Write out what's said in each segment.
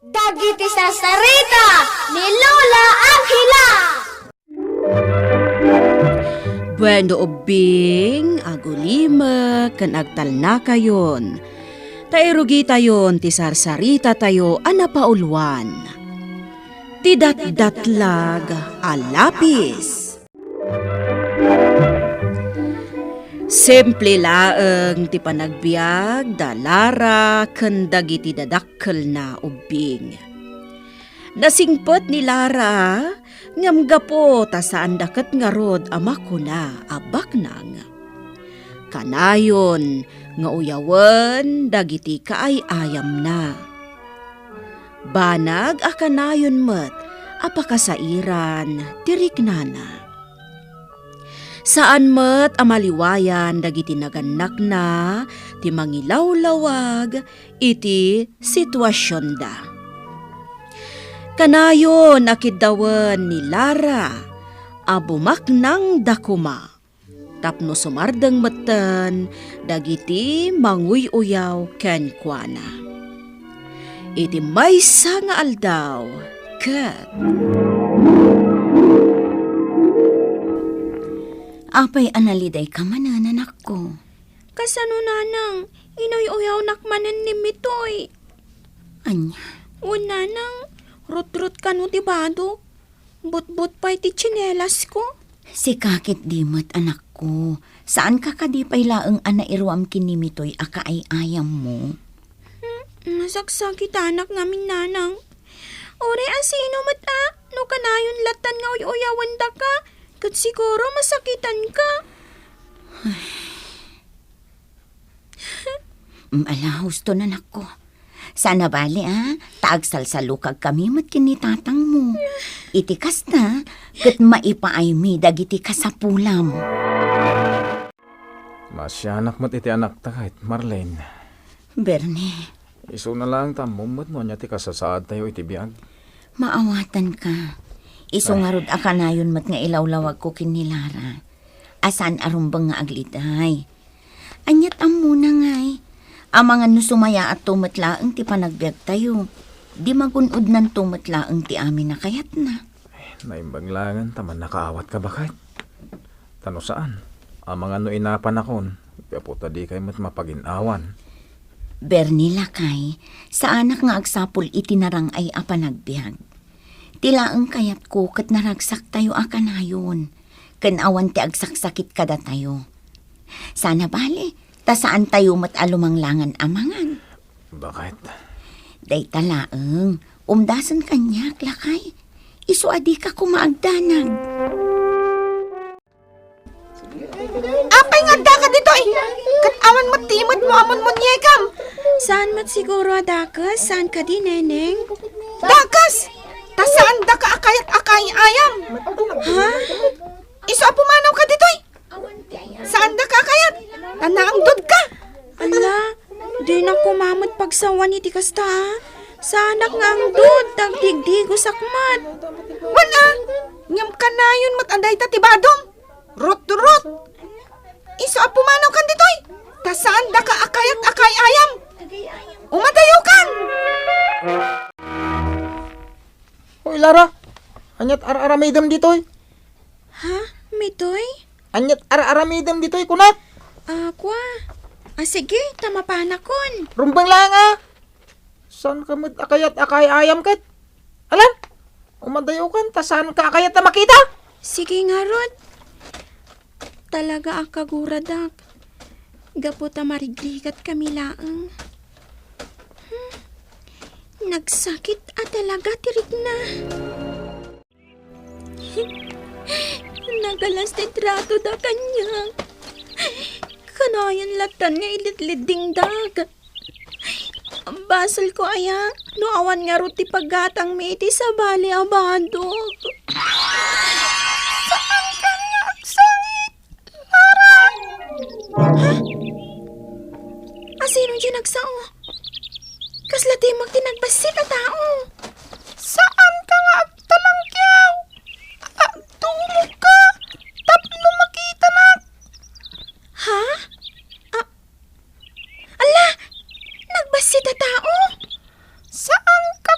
Dagiti sasarita ni Lola Angela. Bueno ubing, agulima, kan agtalna kayon. Tairugi tayon, ti sarsarita tayo, anapaulwan. Ti datdatlag, alapis. Simple laeng ti panagbiag, dalara, ken dagiti dadakkel na ubing. Nasingpet ni Lara, ngam gapo ta saan daket nga rod amako na abak nang. Kanayon nga uyawen dagiti kaay-ayam na. Banag a kanayon met apakasairan tirik nana. Saan met amaliwayan dagiti naganak na ti mangilawlawag iti sitwasyon da. Kanayon akiddawen ni Lara, abumak ng dakuma. Tapno sumardeng meten, dagiti manguy-uyaw ken kuana. Iti maysa nga aldaw, ket. Apay analiday ka manan, anak ko. Kasano nanang, inoy-uyaw nakmanan ni Mitoy. Anya, Una nang, rut-rut ka no tibado. But-but pa iti tsinelas ko. si kakit dimot, anak ko. Saan ka kadipay laeng anairuam kinimitoy akaay-ayam mo? Nasaksakit anak namin nanang. Ore asino mata, no kanayon latan nga uyawan da ka. Kat siguro masakitan ka. Ala, husto na anak ko. Sana bali taagsalsalo kag kami mat kinitatang mo. Itikas na, kat maipaay mi dagiti kasapulam. Masyanak mo't iti anak ta kahit Marlene. Bernie, Iso na lang tamumot no niya ti kasasaad tayo iti biyag. maawatan ka. Iso nga rod akanayon mat nga ilawlawag ko kinilara. Asan arumbang nga agliday. Anyat muna ngay. Amangan no sumaya at tumatlaang ti panagbiag tayo. Di magunod ng tumatlaang ti amin na kayat na. Naimbanglangan taman nakaawat ka ba kahit? Tano saan? Amang ano inapan akon. Kaputa di kay mat mapaginawan. Bernie lakay, sa anak nga agsapol itinarang ay apanagbiag. Tilaang kayat ko kat naragsak tayo akanayon. Kanawan ti agsaksakit kada tayo. Sana bali, ta saan tayo mat alumanglangan amangan. Bakit? Day talaeng, umdasan kanyak lakay. Isu adi ka kumaagdanag. Apay nga da ka dito eh. Kat awan mo timod mo amon mo nyekam. Saan mat siguro dakas? Saan ka di, neneng? Dakas! Ta saan da ka akayat akay ayam? Ha? Iso apumanaw ka dito eh. Saan da ka akayat? Tanaangdod ka. Ala, di na kumamot pagsawan iti kasta. Sanak nga ang dud, tagdigdigo sakmat. Wana, ngam kanayon mat anday tatibadom. Rut-rut. Iso apumanaw kan ditoy. Ta saan da ka akayat akay ayam? Umadayo kan. Hoy Lara, anyat ar-aramidem ditoy. Ha? Mitoy? Anyat ar-aramidem ditoy kunat. Kwa? Sige, tamapanakon. Rumbang lang San ka mo't akayat akay ayam kat? Alan, umadayo kan, ta saan ka akayat na makita? Sige nga, Rod. Talaga akaguradak. Gaputa marigrigat kami laang. Nagsakit at talaga tirik na. Nagalas ti trato da kanya. Kanayan latan nga ilitliding dag. Basal ko aya, no awan nga ruti paggatang miti sa bali abadog. Saan ka nagsangit, Lara? Ha? Asino dyan nagsao? Kasla di magtinagbasit a tao. Saan ka nga agtalangkyaw? Agtulog ka, tapno makita na. Ha? Ala, nagbasit a tao? Saan ka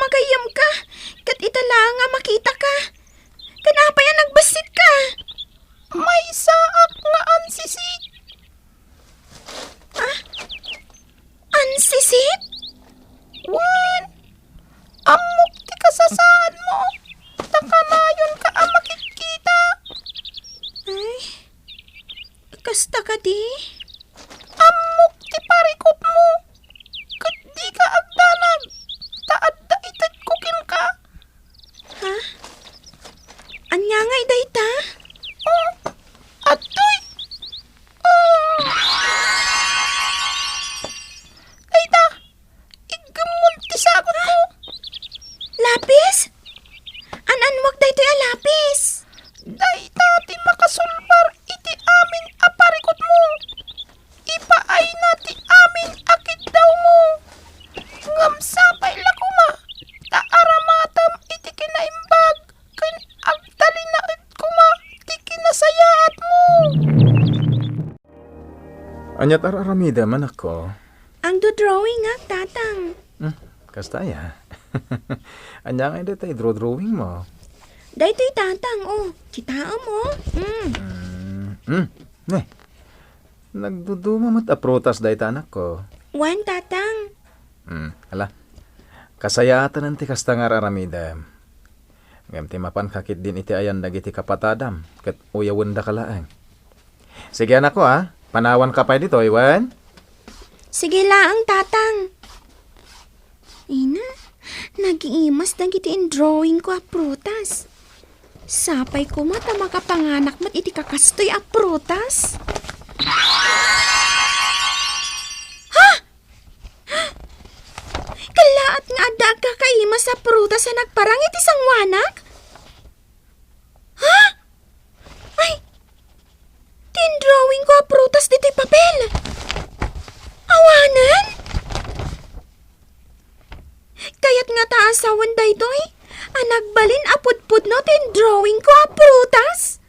magayam ka. Kat itala nga makita ka. Kanapa yan nagbasit ka? May saak nga ansisit. Ansisit? Wan, amok ti kasasaan mo. Takanayon ka ang makikita. Ay, kasta ka di? Amok ti parikot mo. Kat di ka agdanag. Taad da itat kukin ka. Ha? Anya nga idayta? Oh, atoy. Oh. Dayta, igamon ti sagot ko. Lapis? Anan mo daytoy a lapis? Dayta ti makasulbar iti amin a parikot mo. Ipaay na ti amin akit daw mo. Ngamsapay lakuma. Taaramatam iti kinaimbag. Ken agtalinaet kuma ti kinasayaat mo. Anyat araramida man ako. Ang drawing nga, tatang. Kastaya. Anya nga hindi tayo drawing mo. Daytoy tatang, oh. Kitaan mo. Ne. Nagduduma mat aprotas dahi anak ko. Wan, tatang. Ala. Kasayatan nanti kasta nga araramida. Ngam ti mapan kakit din iti ayan dagiti kapatadam. Kat uyawan da kalaang. Sige anak ko ha. Panawan ka pa dito, Iwan. Sige laang, tatang. Ina, nag-iimas na gitiin drawing ko a prutas. Sapay ko mata makapanganak mat iti kakastoy a prutas. Ha? Kalaat nga adda kakaimas sa prutas sa nagparang iti sangwanak? Ha? Ay, tin-drawing ko a prutas dito'y papel. Awanan? Kaya't nga taasawan daytoy, anagbalin apudpud no tin-drawing ko a prutas.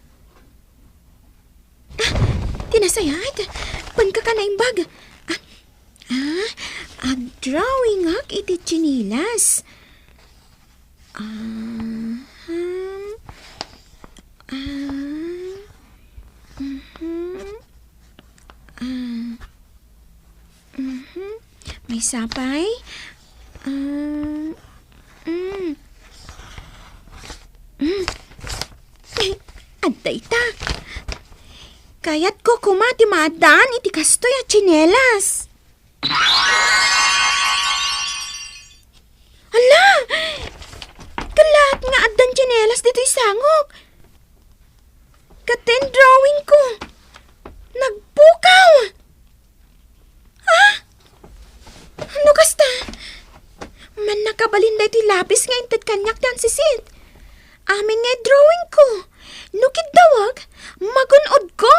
Tinasayat, pan ka na imbag. Ag-drawing ak iti chinilas. May sapay. Aday ta. Kaya't ko kumati maadaan iti kastoy at tsinelas. Ala! Kalat nga adan tsinelas dito'y sangok. Katen drawing ko. Nagpukaw! Ha? Ano kasta? Man nakabalin da iti lapis nga inted kanyak dan sisit. Amin nga drawing ko. Nukid dawag, magunod ko.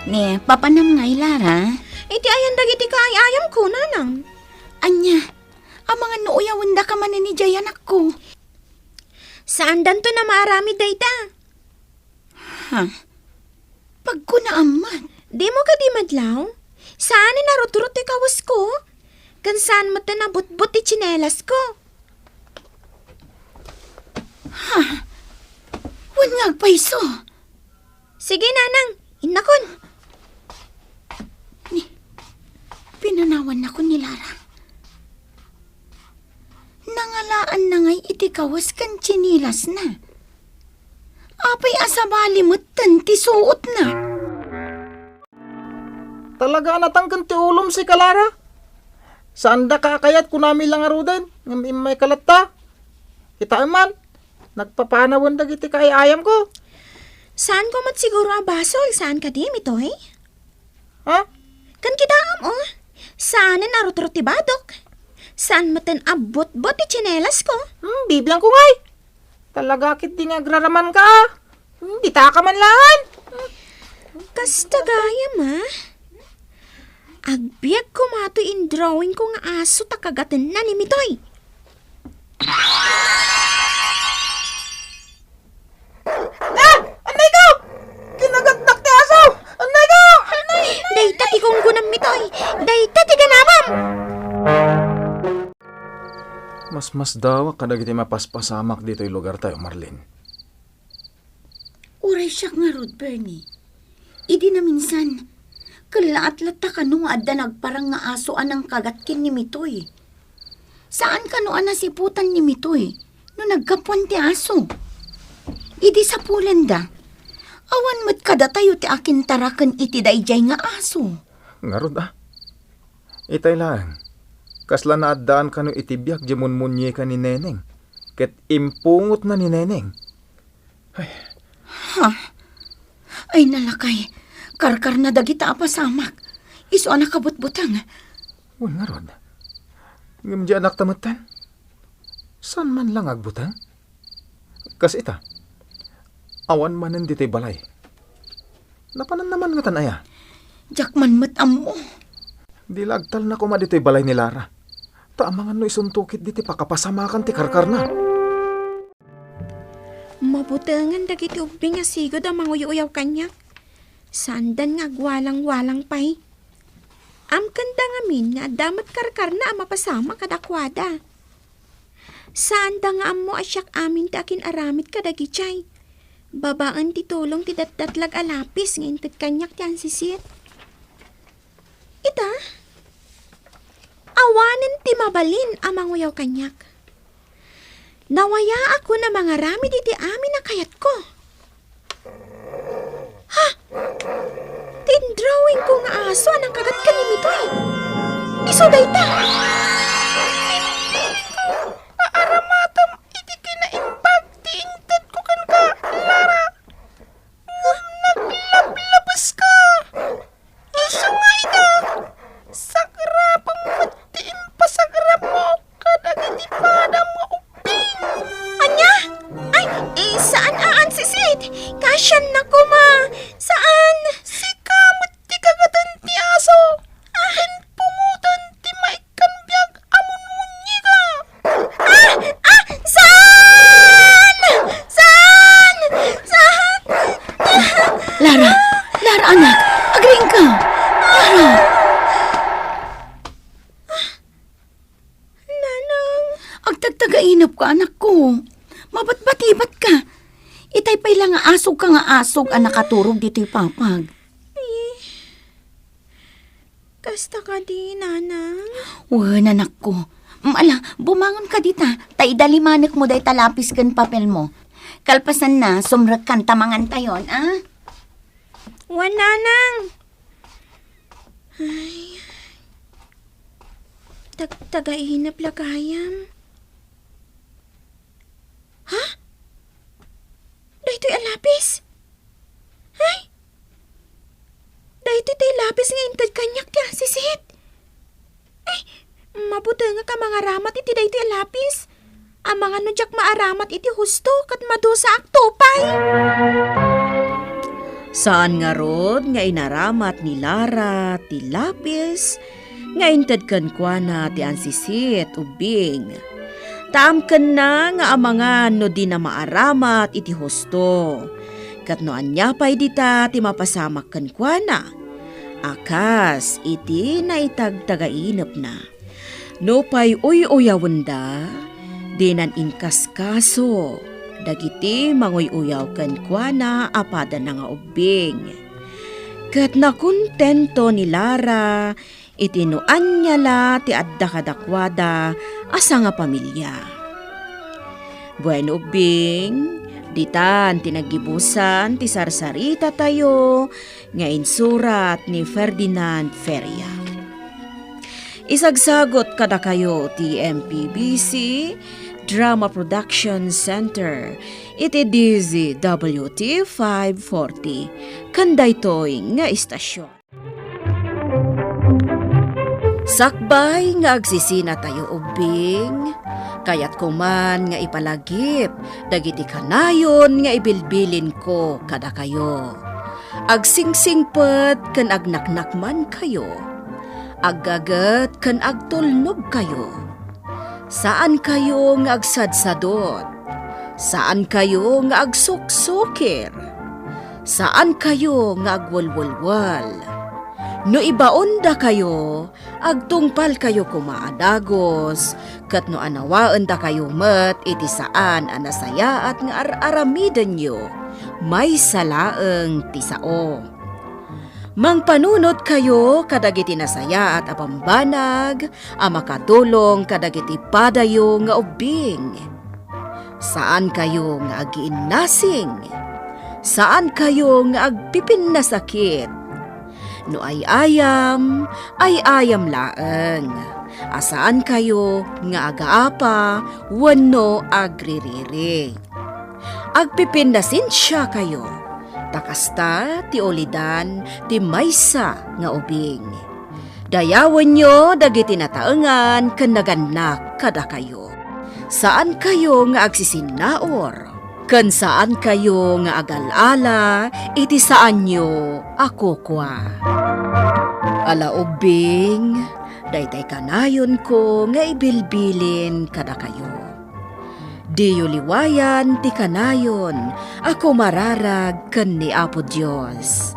Ne, papanam nga Lara. Iti ayan dagiti ka ay ayam ko, nanang. Anya, ang mga nuuyawan da ka man ni Jayan ako. Saan danto na maarami dayta? Ha? Pag ko na aman. Di mo ka di madlaw? Saan narot-rot ikawas ko? Kan saan mo ta nabut-but ti tsinelas ko? Wan nga agpaiso. Sige, nanang. Inakon. Pinanawan na ko ni Lara. Nangalaan na ngay iti kawas kan chinilas na. Apay asabali mo ti suot na. Talaga natangkan ti ulom si Kalara. Saan da kakayat kunami lang arudan? Ngam may kalatta. Kita man. Nagpapanawan dagiti kay ayam ko. Saan ko mat siguro abasol? Saan ka di, mitoy? Ha? Kan kita oh. Saan narot-rot ti badok? Saan matan abot-bot ti tsinelas ko? Bibiyang ko ngay. Talaga kit di nga agraraman ka. Di ta ka man lan. Kasta gaya ma. Agbiag ko mato in drawing ko nga aso takagatan na ni mitoy. Anay ko! Kinagatnak ti aso! Anay ko! Anay! Dayta ti kong gunam mitoy. Dayta ti ganamam. Mas dawa ka dagiti mapaspasamak dito yung lugar tayo, Marlene. Uray siya nga rod, Bernie. Idi na minsan, kalaat-lat ta kanu nga adda nagparang nga asoan ang kagatkin ni Mitoy. Saan kanu nasiputan ni Mitoy no nagkapuan ti aso? Idi sa Pulenda, awan mat kada tayo ti akin tarakan iti dayjay nga aso. Ngarod Itay lang. Kasla na addaan ka no itibyak di munmunye ka ni Neneng. Ket impungot na ni Neneng. Ay nalakay, karkar na dagita apasamak. Iso anak kabutbutang. Wan ngarod. Ngam di anak tamatan. San man lang agbutang? Kas ita. Awan manan ditay balay. Napanan naman nga tanaya. Jakman matam mo. Dilagtal na kuma dito'y balay ni Lara. Taamangan no isuntukit diti pakapasamakan ti karkar na. Mabutangan dagiti ubing nga sigod ang manguyaw kanya. Sandan nga gwalang-walang pay. Kanda ngamin nga damat karkar na ang mapasama kadakwada. Sanda nga mo asyak amin takin aramit kadagichay. Babaan ti tulong ti datdatlag alapis ngayon tit kanyak ti ansisit. Ita, awanin ti mabalin ang manguyaw kanyak. Nawaya ako na mga rami di amin na kayat ko. Ha? Tindrawing ko nga aso anang kagat ka ni Mitoy. Isuday ta. Naaramatam iti kinaimpag ti intad ko kan ka, Lara. Naglab-labas ka. Iso nga ita. Sagrapang matiim pa sagrap mo. Kadagiti padam nga uping. Anya? Ay, saan aan sisit? Kasyan na ko ma. Saan? Si kamot ti kagatan ti aso. Akin pumutan ti maikan biyag amon munyi ka. Saan? Saan? Saan? Lara anak, agring ka. Lara. Nanang. Agtagtagainap ka anak ko. Mabatbatibat ka. Itay pa'y lang nga asog ka nga asog ang nakaturog dito'y papag. Kasta ka di, Nanang. Wan anak ko. Ala, bumangon ka dita. Tay dalimanik mo day talapis kan papel mo. Kalpasan na, sumrag kan tamangan tayon, ah? Wan, Nanang. Ay. Tagainap lagayam. Ha? Dahito'y alapis? Ay? Dahito'y lapis nga intad kanyak ti sisit. Ay, mabuti nga ka mga ramat iti dahito'y alapis. Ang mga nudyak maaramat iti husto kat madusa aktupay. Saan nga rod nga inaramat ni Lara ti lapis, nga intad kan kwa na ti ansisit ubing. Taamken na nga amangan no di na maaramat iti husto. Kat no anya pa'y dita ti mapasamak kan kwa na. Akas iti na itagtagainap na. No pa'y uyawanda, di nan inkaskaso. Dagiti manguyaw kan kwa na apada na nga ubing. Kat nakontento ni Lara, itinuan niya la ti adda kadakwada asa nga pamilya. Bueno ubing, ditan tinagibusan ti sarsarita tayo nga insurat ni Ferdinand Feria. Isagsagot kada kayo ti MPBC Drama Production Center. Iti DZWT 540. Kandaytoy nga istasyon. Sakbay nga agsisina tayo ubing, kayat kuman nga ipalagip, dagiti kanayon nga ibilbilin ko kada kayo. Agsingsingpet kan agnaknakman kayo, aggagat kan agtulnog kayo. Saan kayo nga agsadsadot? Saan kayo nga agsuksukir? Saan kayo nga agwalwalwal? No ibaon da kayo, agtungpal kayo kumaadagos, kat no anawaan da kayo met iti saan anasaya at nga aramidan nyo, may salaeng tisao. Mangpanunot kayo kadagiti nasaya at apambanag, makatulong kadagiti padayo nga ubing. Saan kayo nga agiinnasing? Saan kayo nga agpipin na sakit? No ay ayam laeng. Asaan kayo nga agaapa, wano agririri. Agpipindasin siya kayo. Takasta ti olidan ti maysa nga ubing. Dayawan nyo dagiti nataengan ken naganak kada kayo. Saan kayo nga agsisinaor? Ken saan kayo nga agalala, iti saan nyo ako kwa. Ala ubing, daytay kanayon ko nga ibilbilin kada kayo. Diyo liwayan ti kanayon, ako mararag ken ni Apo Dios.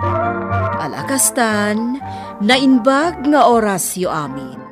Alakastan, nainbag nga oras yo amin.